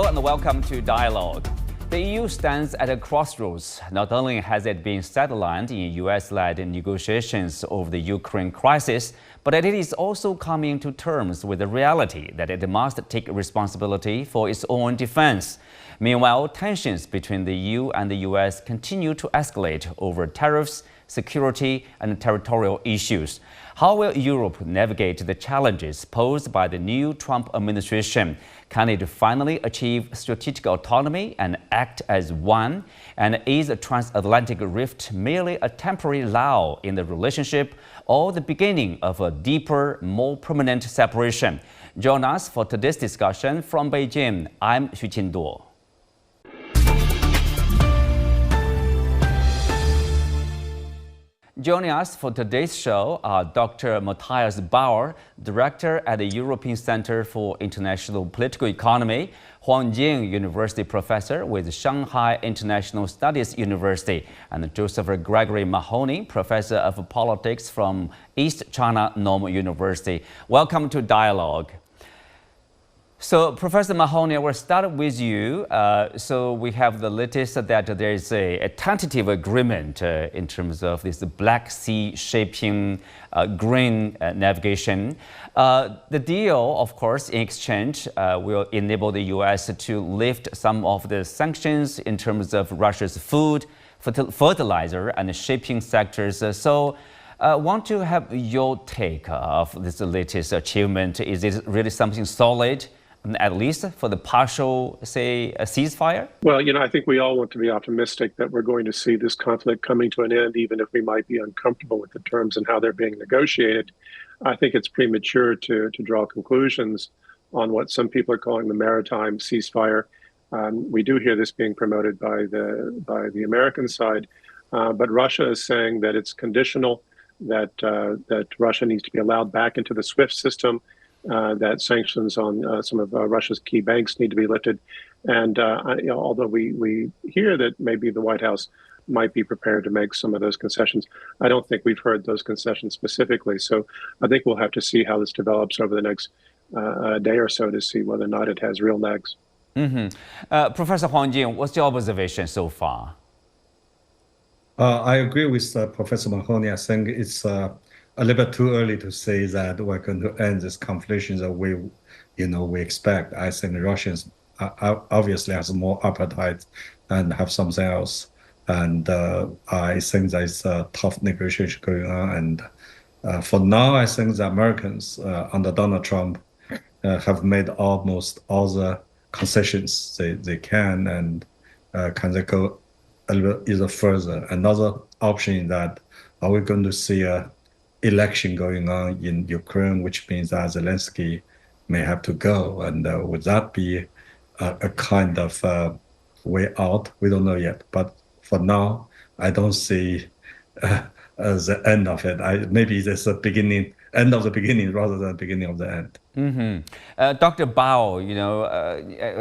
Hello and welcome to Dialogue. The EU stands at a crossroads. Not only has it been sidelined in US-led negotiations over the Ukraine crisis, but it is also coming to terms with the reality that it must take responsibility for its own defense. Meanwhile, tensions between the EU and the US continue to escalate over tariffs, security, and territorial issues. How will Europe navigate the challenges posed by the new Trump administration? Can it finally achieve strategic autonomy and act as one? And is a transatlantic rift merely a temporary lull in the relationship or the beginning of a deeper, more permanent separation? Join us for today's discussion from Beijing. I'm Xu Qinduo. Joining us for today's show are Dr. Matthias Bauer, Director at the European Center for International Political Economy, Huang Jing University Professor with Shanghai International Studies University, and Josef Gregory Mahoney, Professor of Politics from East China Normal University. Welcome to Dialogue. So, Professor Mahoney, we'll start with you. So we have the latest that there is a tentative agreement in terms of this Black Sea shaping green navigation. The deal, of course, in exchange will enable the U.S. to lift some of the sanctions in terms of Russia's food, fertilizer, and shipping sectors. So I want to have your take of this latest achievement. Is it really something solid, at least for the partial, say, a ceasefire? Well, I think we all want to be optimistic that we're going to see this conflict coming to an end, even if we might be uncomfortable with the terms and how they're being negotiated. I think it's premature to draw conclusions on what some people are calling the maritime ceasefire. We do hear this being promoted by the American side, but Russia is saying that it's conditional, that Russia needs to be allowed back into the SWIFT system, that sanctions on some of Russia's key banks need to be lifted. And although we hear that maybe the White House might be prepared to make some of those concessions, I don't think we've heard those concessions specifically. So I think we'll have to see how this develops over the next day or so to see whether or not it has real legs. Professor Huang Jing, what's your observation so far? I agree with Professor Mahoney. I think it's a little bit too early to say that we're going to end this conflict the way, we expect. I think the Russians obviously has more appetite and have something else. And I think there's a tough negotiation going on. And for now, I think the Americans under Donald Trump have made almost all the concessions they can, and can they go a little bit either further? Another option is that are we going to see a election going on in Ukraine, which means that Zelensky may have to go, and would that be a kind of way out? We don't know yet, but for now, I don't see the end of it. Maybe there's a end of the beginning rather than beginning of the end. Dr. Bauer,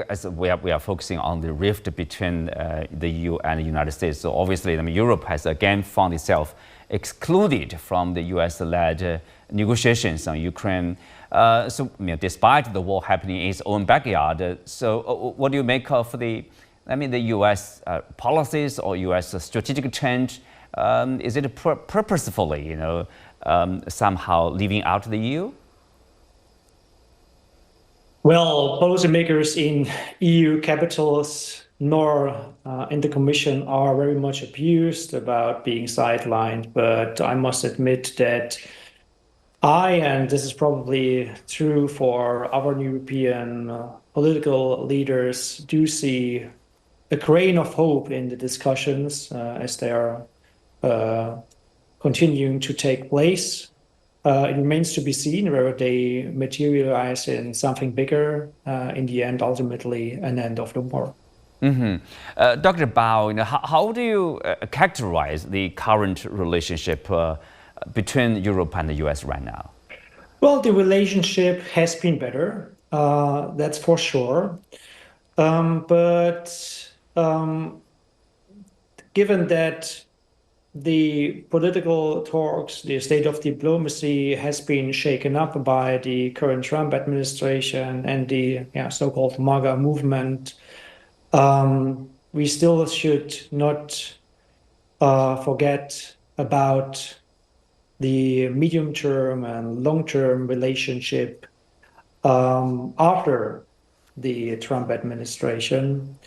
as we are focusing on the rift between the EU and the United States, so obviously, Europe has again found itself excluded from the US-led negotiations on Ukraine. Despite the war happening in its own backyard, so what do you make of the US policies or US strategic change? Is it purposefully, somehow leaving out the EU? Well, policymakers in EU capitals nor in the Commission are very much abused about being sidelined. But I must admit that and this is probably true for our European political leaders, do see a grain of hope in the discussions as they are continuing to take place. It remains to be seen whether they materialize in something bigger in the end, ultimately an end of the war. Dr. Bao, how do you characterize the current relationship between Europe and the US right now? Well, the relationship has been better, that's for sure. But given that the political talks, the state of diplomacy has been shaken up by the current Trump administration and the so-called MAGA movement. We still should not forget about the medium-term and long-term relationship after the Trump administration.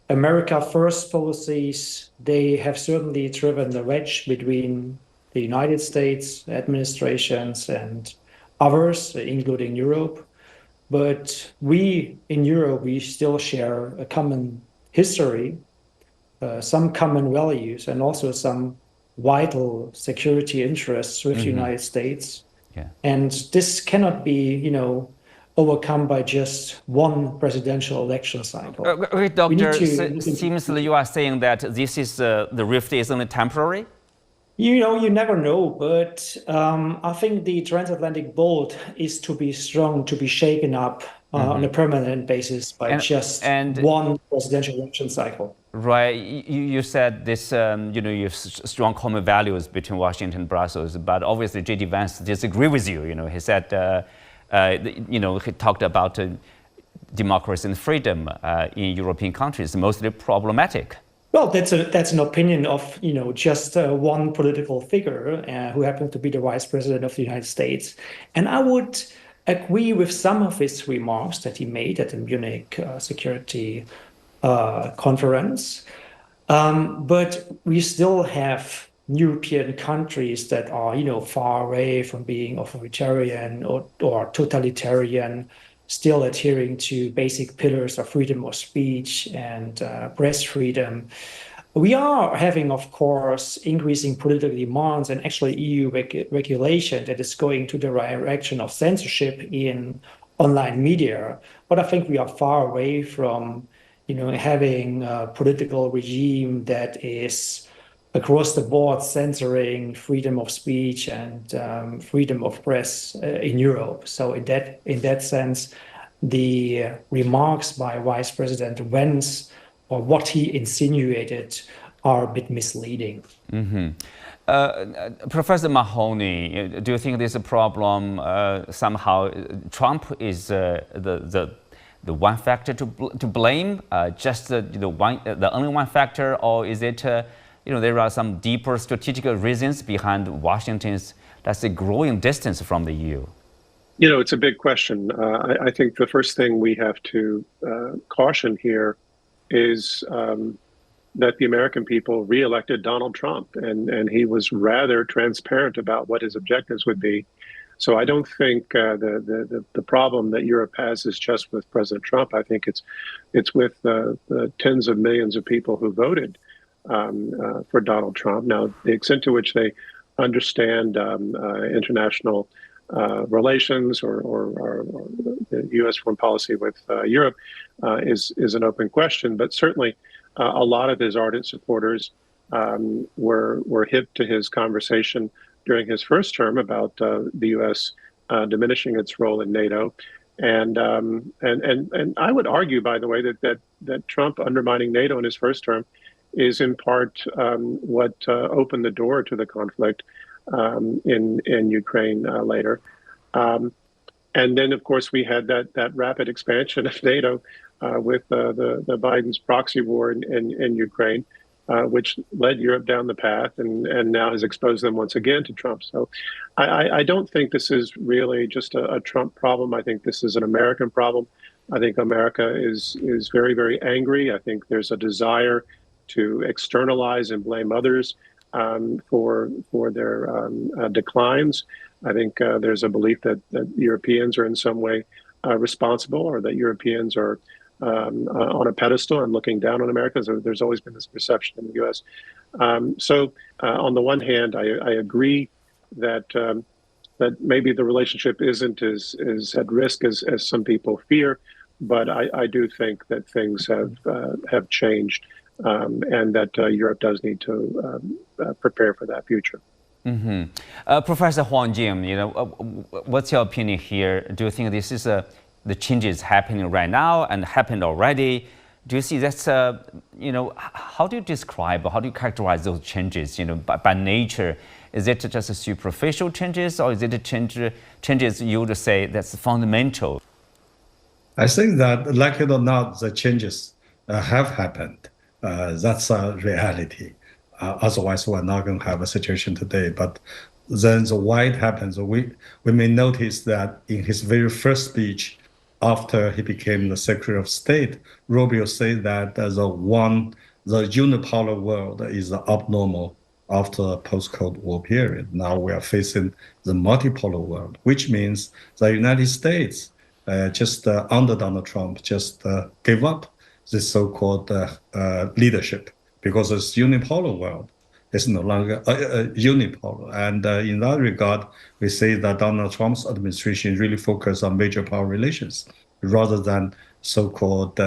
America First policies, they have certainly driven the wedge between the United States administrations and others, including Europe. But we in Europe, we still share a common history, some common values, and also some vital security interests with the United States. Yeah. And this cannot be, overcome by just one presidential election cycle. Doctor, seems you are saying that this is the rift is only temporary? You never know, but I think the transatlantic bolt is to be strong, to be shaken up on a permanent basis by one presidential election cycle. Right. You said this, you have strong common values between Washington and Brussels, but obviously J.D. Vance disagreed with you. He said, he talked about democracy and freedom in European countries, mostly problematic. Well, that's an opinion of just one political figure who happened to be the vice president of the United States, and I would agree with some of his remarks that he made at the Munich Security Conference. But we still have European countries that are, far away from being authoritarian or totalitarian, still adhering to basic pillars of freedom of speech and press freedom. We are having, of course, increasing political demands and actually EU regulation that is going to the direction of censorship in online media. But I think we are far away from, having a political regime that is across the board censoring freedom of speech and freedom of press in Europe. So in that sense, the remarks by Vice President Vance or what he insinuated are a bit misleading. Professor Mahoney, do you think there's a problem somehow? Trump is the one factor to blame, just the only one factor, or is it there are some deeper strategic reasons behind Washington's, let's say, growing distance from the EU? It's a big question. I think the first thing we have to caution here is that the American people re-elected Donald Trump, and he was rather transparent about what his objectives would be. So I don't think the problem that Europe has is just with President Trump. I think it's with the tens of millions of people who voted for Donald Trump. Now, the extent to which they understand international relations or the U.S. foreign policy with Europe is an open question. But certainly, a lot of his ardent supporters were hip to his conversation during his first term about the U.S. Diminishing its role in NATO. And I would argue, by the way, that Trump undermining NATO in his first term is in part what opened the door to the conflict in Ukraine later. And then, of course, we had that rapid expansion of NATO with the Biden's proxy war in Ukraine, which led Europe down the path and now has exposed them once again to Trump. So I don't think this is really just a Trump problem. I think this is an American problem. I think America is very, very angry. I think there's a desire to externalize and blame others for their declines. I think there's a belief that Europeans are in some way responsible, or that Europeans are on a pedestal and looking down on America. So there's always been this perception in the U.S. So on the one hand, I agree that maybe the relationship isn't as at risk as some people fear, but I do think that things have changed. And that Europe does need to prepare for that future. Professor Huang Jing, what's your opinion here? Do you think this is the changes happening right now and happened already? Do you see that's, how do you describe, how do you characterize those changes, by nature? Is it just a superficial changes, or is it changes you would say that's fundamental? I think that, like it or not, the changes have happened. That's a reality. Otherwise, we're not going to have a situation today. But then why it happens, we may notice that in his very first speech, after he became the Secretary of State, Rubio said that the unipolar world is abnormal after a post-Cold War period. Now we are facing the multipolar world, which means the United States under Donald Trump just gave up this so-called leadership, because this unipolar world is no longer unipolar. And in that regard, we say that Donald Trump's administration really focused on major power relations rather than so-called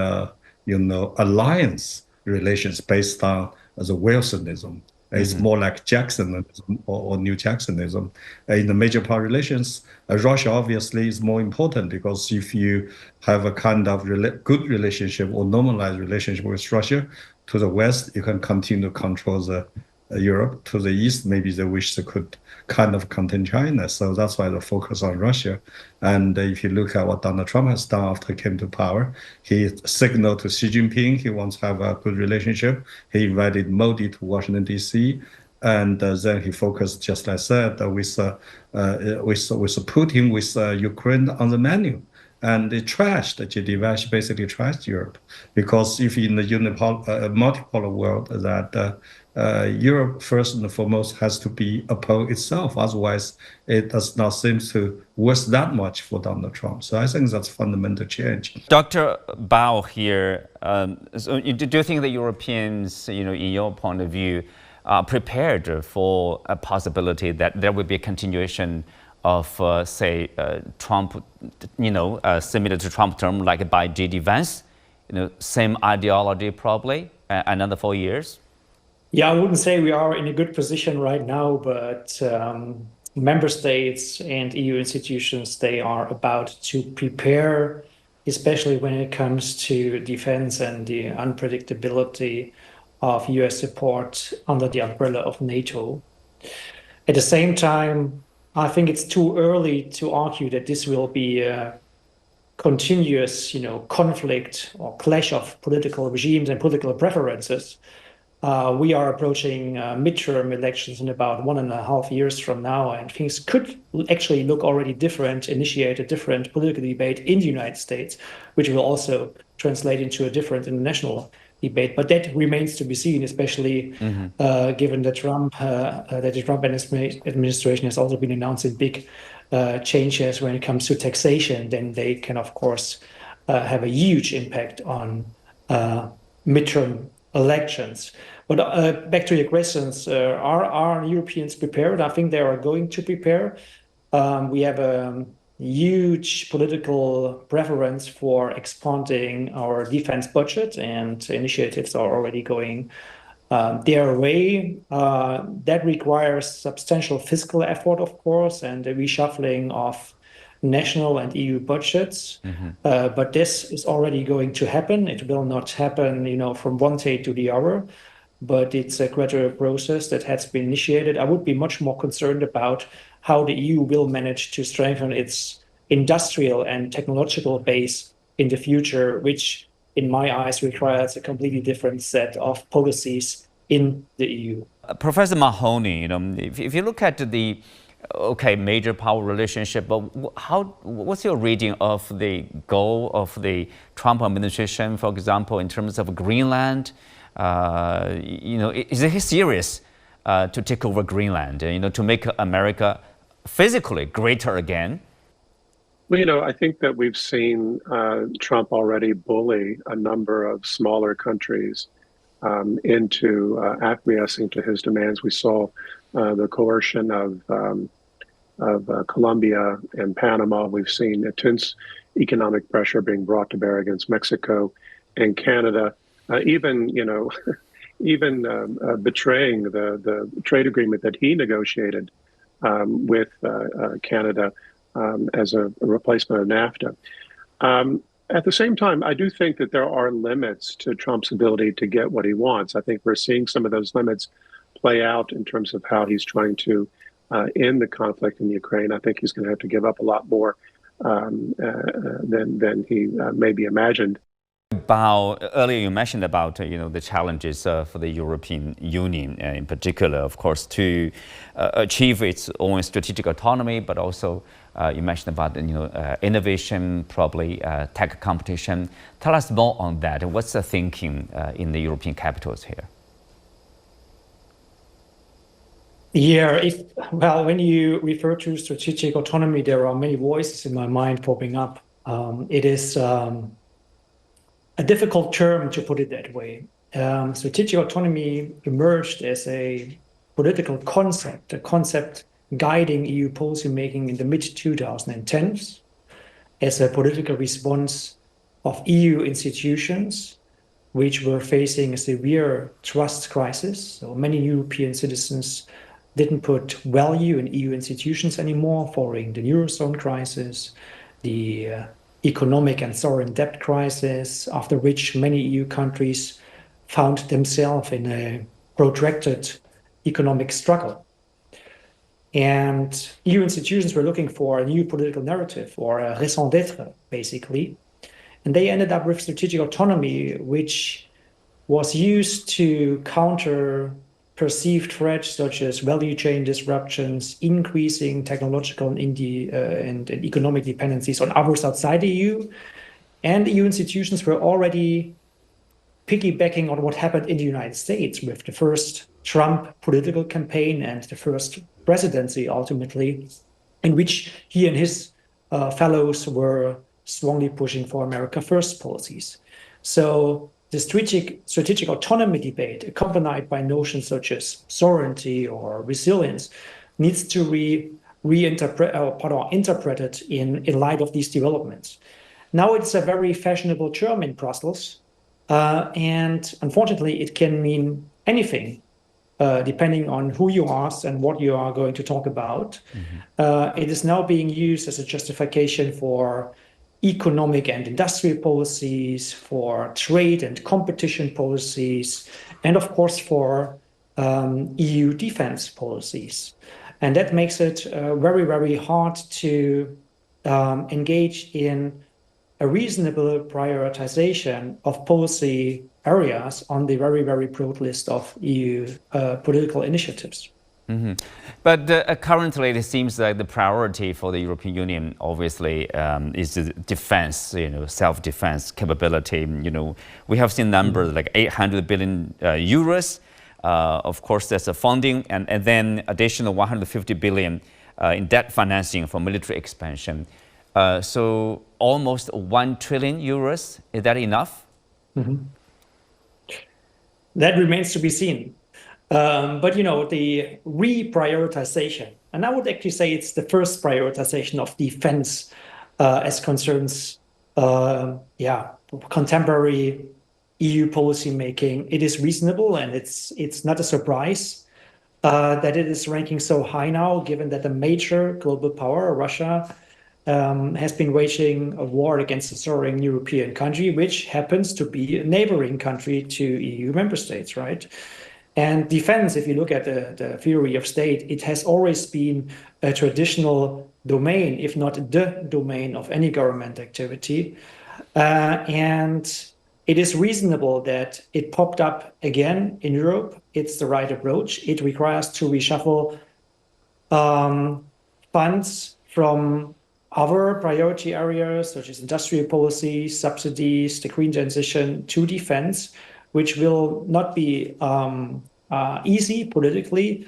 alliance relations based on the Wilsonism. It's more like Jacksonism or New Jacksonism. In the major power relations, Russia obviously is more important, because if you have a kind of good relationship or normalized relationship with Russia, to the west, you can continue to control the Europe. To the east, maybe they wish they could kind of contain China. So that's why the focus on Russia. And if you look at what Donald Trump has done after he came to power, he signaled to Xi Jinping he wants to have a good relationship. He invited Modi to Washington, D.C., and then he focused, just like I said, with Putin, with Ukraine on the menu. And it trashed, GDP basically trashed Europe, because if in the multipolar world, that Europe first and foremost has to be opposed itself. Otherwise, it does not seem to worth that much for Donald Trump. So I think that's a fundamental change. Dr. Bauer here, so do you think the Europeans, in your point of view, are prepared for a possibility that there will be a continuation of, Trump, similar to Trump term, like by J.D. Vance, same ideology probably, another 4 years? Yeah, I wouldn't say we are in a good position right now, but member states and EU institutions, they are about to prepare, especially when it comes to defense and the unpredictability of US support under the umbrella of NATO. At the same time, I think it's too early to argue that this will be a continuous, conflict or clash of political regimes and political preferences. We are approaching midterm elections in about 1.5 years from now, and things could actually look already different, initiate a different political debate in the United States, which will also translate into a different international debate. But that remains to be seen, especially given that the Trump administration has also been announcing big changes when it comes to taxation. Then they can, of course, have a huge impact on midterm elections. But back to your questions, are Europeans prepared? I think they are going to prepare. We have a huge political preference for expanding our defense budget, and initiatives are already going their way. That requires substantial fiscal effort, of course, and a reshuffling of national and EU budgets. But this is already going to happen. It will not happen, from one day to the other, but it's a gradual process that has been initiated. I would be much more concerned about how the EU will manage to strengthen its industrial and technological base in the future, which, in my eyes, requires a completely different set of policies in the EU. Professor Mahoney, if you look at the major power relationship, but what's your reading of the goal of the Trump administration, for example, in terms of Greenland? Is he serious to take over Greenland, to make America physically greater again? Well, I think that we've seen Trump already bully a number of smaller countries into acquiescing to his demands. We saw the coercion of Colombia and Panama. We've seen intense economic pressure being brought to bear against Mexico and Canada. Even betraying the trade agreement that he negotiated with Canada as a replacement of NAFTA. At the same time, I do think that there are limits to Trump's ability to get what he wants. I think we're seeing some of those limits play out in terms of how he's trying to end the conflict in Ukraine. I think he's going to have to give up a lot more than he maybe imagined. Earlier you mentioned about the challenges for the European Union in particular, of course, to achieve its own strategic autonomy, but also you mentioned about innovation, probably tech competition. Tell us more on that. What's the thinking in the European capitals here? Yeah, when you refer to strategic autonomy, there are many voices in my mind popping up. It is a difficult term to put it that way. Strategic autonomy emerged as a political concept, a concept guiding EU policymaking in the mid-2010s as a political response of EU institutions, which were facing a severe trust crisis. So many European citizens didn't put value in EU institutions anymore following the Eurozone crisis, the economic and sovereign debt crisis, after which many EU countries found themselves in a protracted economic struggle. And EU institutions were looking for a new political narrative or a raison d'être, basically. And they ended up with strategic autonomy, which was used to counter perceived threats such as value chain disruptions, increasing technological and economic dependencies on others outside the EU. And EU institutions were already piggybacking on what happened in the United States with the first Trump political campaign and the first presidency, ultimately, in which he and his fellows were strongly pushing for America First policies. So the strategic autonomy debate, accompanied by notions such as sovereignty or resilience, needs to interpreted in light of these developments. Now it's a very fashionable term in Brussels, and unfortunately it can mean anything, depending on who you ask and what you are going to talk about. Mm-hmm. It is now being used as a justification for economic and industrial policies, for trade and competition policies, and of course for EU defense policies. And that makes it very, very hard to engage in a reasonable prioritization of policy areas on the very, very broad list of EU political initiatives. Mm-hmm. But currently, it seems like the priority for the European Union, obviously, is the defense, self-defense capability. We have seen numbers like 800 billion euros. Of course, there's a funding, and then additional 150 billion in debt financing for military expansion. So almost 1 trillion euros. Is that enough? Mm-hmm. That remains to be seen. But the reprioritization, and I would actually say it's the first prioritization of defense as concerns contemporary EU policy making. It is reasonable, and it's not a surprise that it is ranking so high now, given that the major global power, Russia, has been waging a war against a sovereign European country, which happens to be a neighboring country to EU member states, right? And defense, if you look at the theory of state, it has always been a traditional domain, if not the domain of any government activity. And it is reasonable that it popped up again in Europe. It's the right approach. It requires to reshuffle funds from other priority areas, such as industrial policy, subsidies, the green transition, to defense, which will not be easy politically,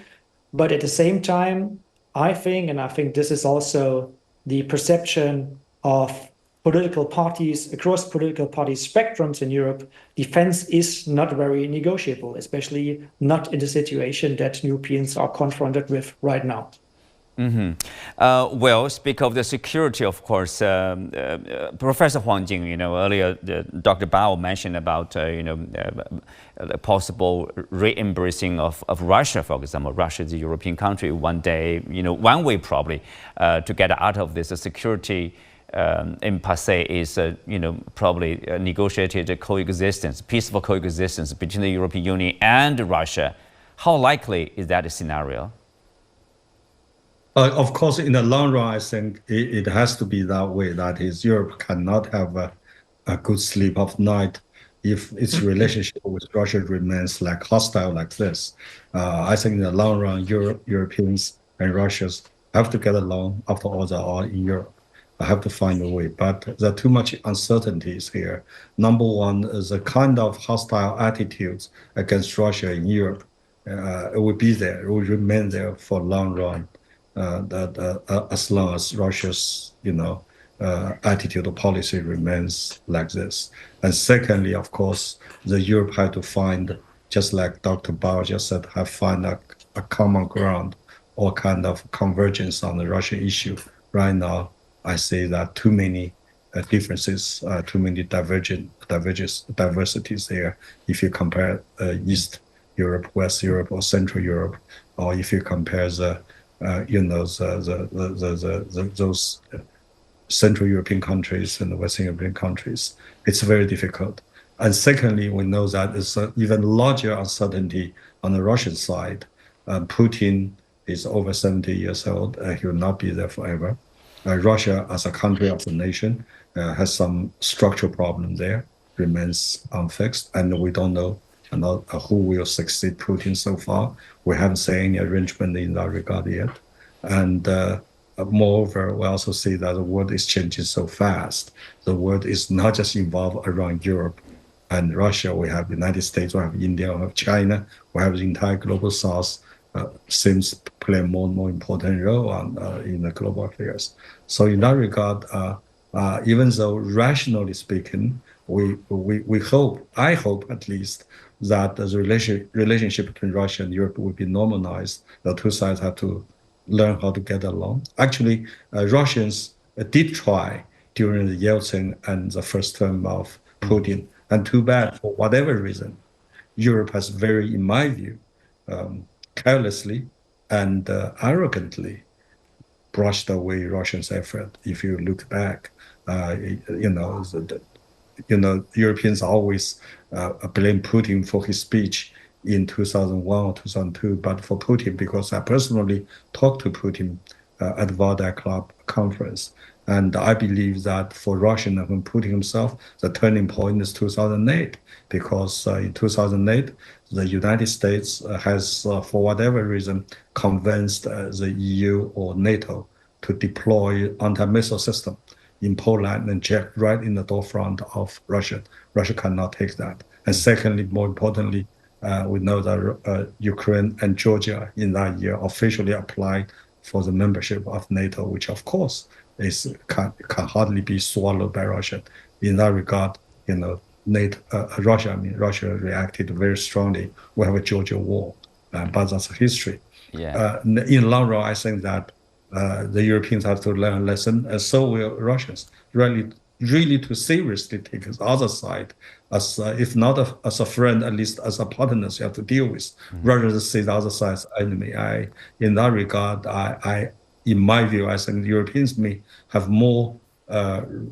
but at the same time, I think this is also the perception of political parties across political party spectrums in Europe, defense is not very negotiable, especially not in the situation that Europeans are confronted with right now. Mm-hmm. Well, speak of the security, of course. Professor Huang Jing, earlier Dr. Bauer mentioned about, possible re-embracing of Russia, for example. Russia is a European country. One day, one way probably to get out of this security in passe is, probably negotiated coexistence, peaceful coexistence between the European Union and Russia. How likely is that a scenario? Of course, in the long run, I think it has to be that way. That is, Europe cannot have a good sleep of night if its relationship with Russia remains like hostile like this. I think in the long run, Europeans and Russians have to get along. After all, they are in Europe. I have to find a way. But there are too much uncertainties here. Number one is a kind of hostile attitudes against Russia in Europe. It will be there. It will remain there for a long run. As long as Russia's, attitude or policy remains like this. And secondly, of course, the Europe had to find, just like Dr. Bauer just said, find a common ground or kind of convergence on the Russian issue. Right now, I say that too many differences, too many diversities there. If you compare East Europe, West Europe, or Central Europe, or if you compare those Central European countries and the Western European countries, it's very difficult. And secondly, we know that there's an even larger uncertainty on the Russian side. Putin is over 70 years old. He will not be there forever. Russia, as a country of the nation, has some structural problem there, remains unfixed, and we don't know who will succeed Putin so far. We haven't seen any arrangement in that regard yet. And moreover, we also see that the world is changing so fast. The world is not just involved around Europe and Russia. We have the United States, we have India, we have China, we have the entire global South seems to play a more and more important role in the global affairs. So in that regard, even though rationally speaking, we hope, I hope at least, that the relationship between Russia and Europe will be normalized. The two sides have to learn how to get along. Actually, Russians did try during the Yeltsin and the first term of Putin, and too bad, for whatever reason, Europe has very, in my view, carelessly and arrogantly brushed away Russians' effort. If you look back, Europeans always blame Putin for his speech in 2001 or 2002, but for Putin, because I personally talked to Putin at the Vardar Club conference. And I believe that for Russia and Putin himself, the turning point is 2008, because in 2008, the United States has, for whatever reason, convinced the EU or NATO to deploy anti-missile system in Poland and Czech right in the doorfront of Russia. Russia cannot take that. And secondly, more importantly, we know that Ukraine and Georgia in that year officially applied for the membership of NATO, which of course can hardly be swallowed by Russia. In that regard, Russia reacted very strongly. We have a Georgia war, but that's history. Yeah. In the long run, I think that the Europeans have to learn a lesson, and so will Russians. Really to seriously take the other side as, if not as a friend, at least as a partner you have to deal with, rather than see the other side as enemy. In that regard, in my view, I think the Europeans may have more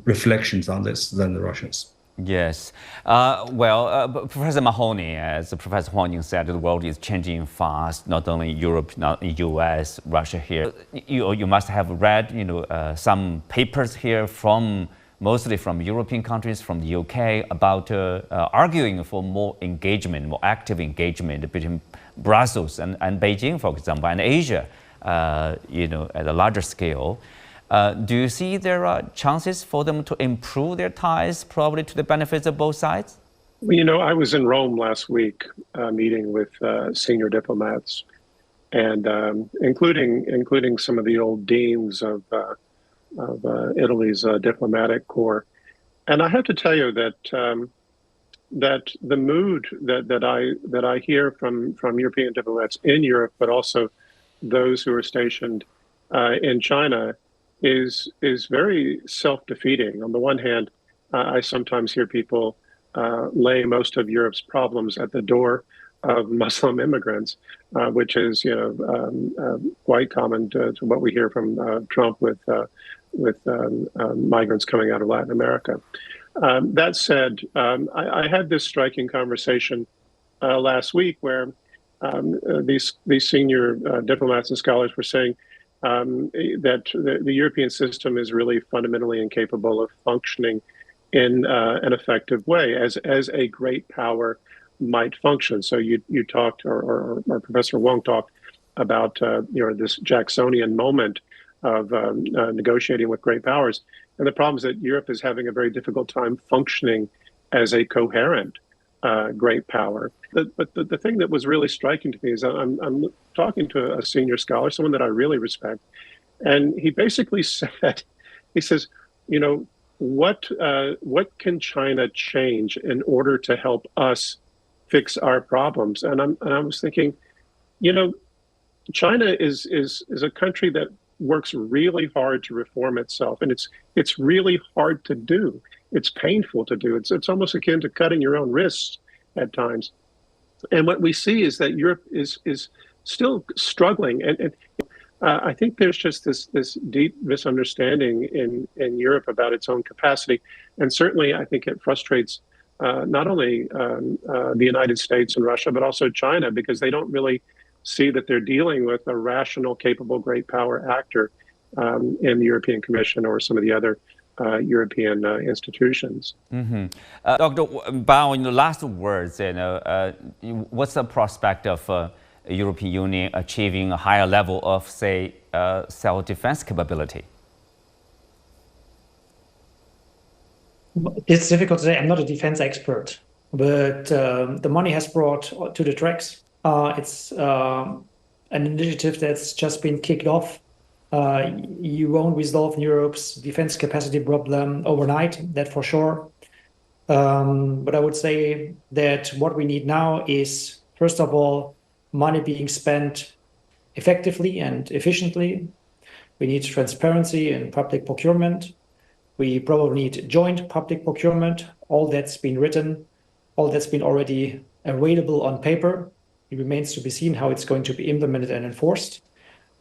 reflections on this than the Russians. Yes. Professor Mahoney, as Professor Huang Jing said, the world is changing fast, not only Europe, not the U.S., Russia here. You must have read, some papers here mostly from European countries, from the UK, about arguing for more engagement, more active engagement between Brussels and Beijing, for example, and Asia, at a larger scale. Do you see there are chances for them to improve their ties, probably to the benefits of both sides? Well, I was in Rome last week, meeting with senior diplomats, and including some of the old deans of Italy's diplomatic corps, and I have to tell you that that the mood that I hear from European diplomats in Europe, but also those who are stationed in China, is very self-defeating. On the one hand, I sometimes hear people lay most of Europe's problems at the door of Muslim immigrants, which is quite common to what we hear from Trump with migrants coming out of Latin America. That said, I had this striking conversation last week where these senior diplomats and scholars were saying that the European system is really fundamentally incapable of functioning in an effective way as a great power might function. So you talked, or Professor Huang talked about this Jacksonian moment of negotiating with great powers, and the problem is that Europe is having a very difficult time functioning as a coherent great power. But the thing that was really striking to me is I'm talking to a senior scholar, someone that I really respect, and he basically said, he says, what can China change in order to help us fix our problems? And I was thinking, China is a country that works really hard to reform itself, and it's really hard to do. It's painful to do. It's almost akin to cutting your own wrists at times. And what we see is that Europe is still struggling, and I think there's just this deep misunderstanding in Europe about its own capacity, and certainly I think it frustrates not only the United States and Russia, but also China, because they don't really see that they're dealing with a rational, capable, great power actor in the European Commission or some of the other European institutions. Mm-hmm. Dr. Bauer, in the last words, what's the prospect of European Union achieving a higher level of, say, self-defense capability? It's difficult to say. I'm not a defense expert, but the money has brought to the tracks. It's an initiative that's just been kicked off. You won't resolve Europe's defense capacity problem overnight, that for sure. But I would say that what we need now is, first of all, money being spent effectively and efficiently. We need transparency in public procurement. We probably need joint public procurement. All that's been written, all that's been already available on paper. It remains to be seen how it's going to be implemented and enforced.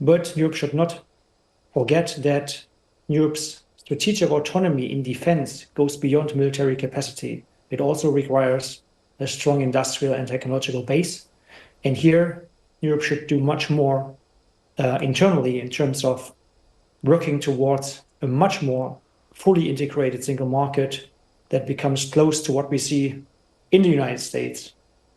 But Europe should not forget that Europe's strategic autonomy in defense goes beyond military capacity. It also requires a strong industrial and technological base. And here, Europe should do much more internally in terms of working towards a much more fully integrated single market that becomes close to what we see in the United States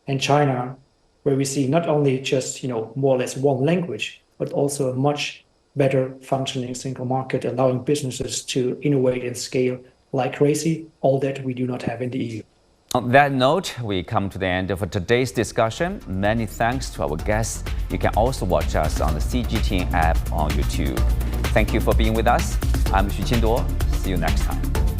and China, where we see not only just, more or less one language, but also a much better functioning single market, allowing businesses to innovate and scale like crazy, all that we do not have in the EU. On that note, we come to the end of today's discussion. Many thanks to our guests. You can also watch us on the CGTN app on YouTube. Thank you for being with us. I'm Xu Qinduo. See you next time.